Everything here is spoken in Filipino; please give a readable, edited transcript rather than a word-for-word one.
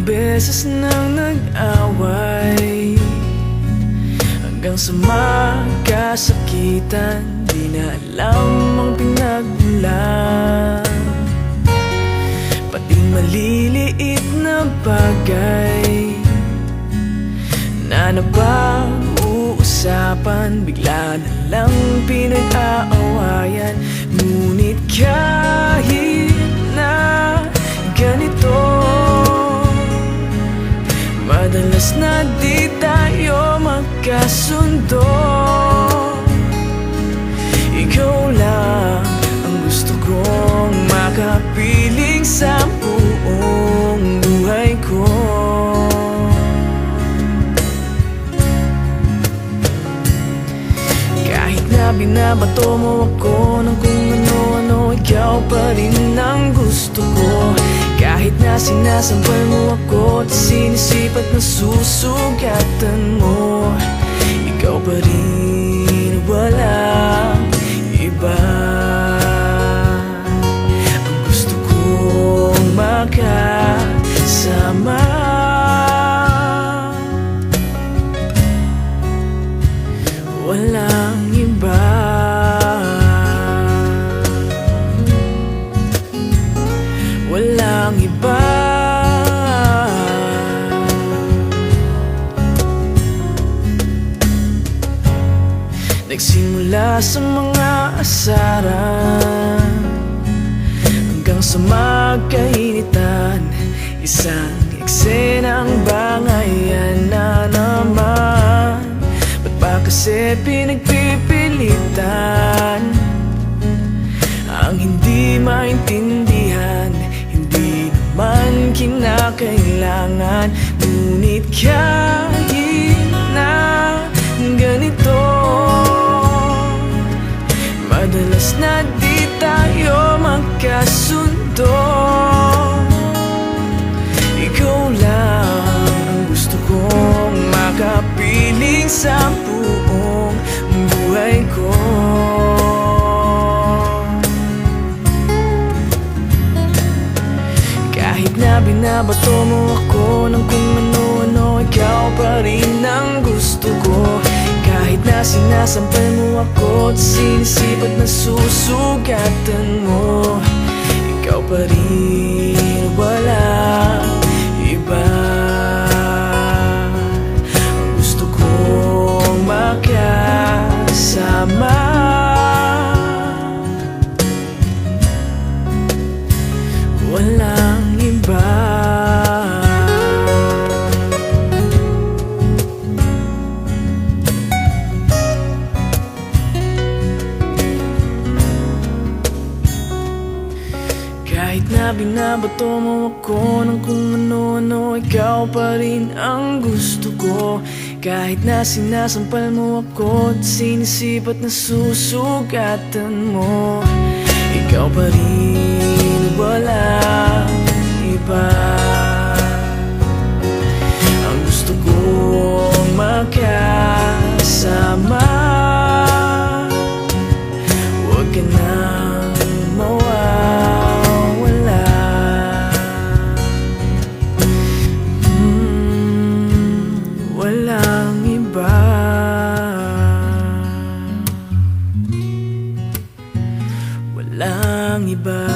beses nang nag-away, hanggang sa magkasakitan, di na alam ang pinagmulan. Pati maliliit na bagay na napag-uusapan, bigla na lang pinag-aawayan. Ngunit kahit na ganito, madalas na di tayo magkasundo. Ikaw lang ang gusto kong makapiling sa buong buhay ko. Kahit na binabato mo ako ng kung ano-ano, ikaw pa rin ang gusto ko. Kahit na sinasampal mo ako at sinisipat na susugatan mo, ikaw pa rin, walang iba. Ang gusto kong makasama, walang iba. Walang iba. Nagsimula sa mga asaran, hanggang sa magkainitan, isang eksenang bangayan na naman. Ba't ba kasi pinagpipilitan ang hindi maintindihan? Hindi naman kinakailangan. Ngunit kahit na ganito, madalas na di tayo magkasundo. Ikaw lang ang gusto kong makapiling sa buong buhay ko. Kahit na binabato mo ako ng kung ano-ano, ikaw pa rin ang gusto ko. Kahit na sinasampal mo ako at sinisipat na susugatan mo, ikaw pa rin, walang iba. Ang gusto kong makasama, walang iba. Kahit na binabato mo ako ng kung ano-ano, ikaw pa rin ang gusto ko. Kahit na sinasampal mo ako at sinisipat na susugatan mo, ikaw pa rin, walang iba. Ang gusto kong makasama, huwag ka nang mawawala. Walang iba. Walang iba.